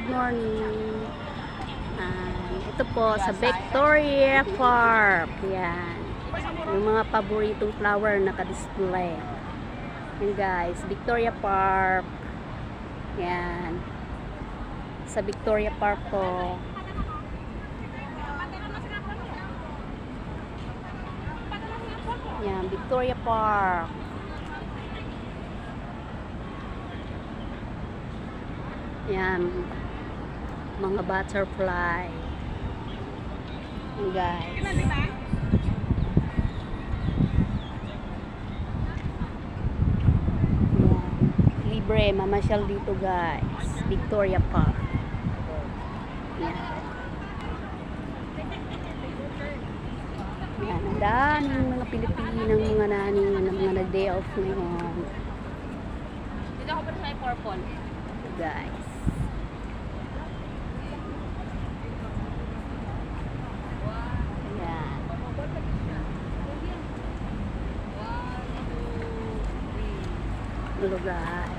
good morning. Ito po sa Victoria Park. Yan. Yung mga paboritong flower naka-display. Yan guys, Victoria Park. Yan. Sa Victoria Park po. Yan, Victoria Park. Yan, mga butterfly. Yan guys. Yan. Libre, mamasyal dito guys. Victoria Park. Yan. Yan, ang daming mga Pilipinang mga naning ng mga nag-day off ngayon. Dito ako pa sa purple. Guys. Yan. Hello guys.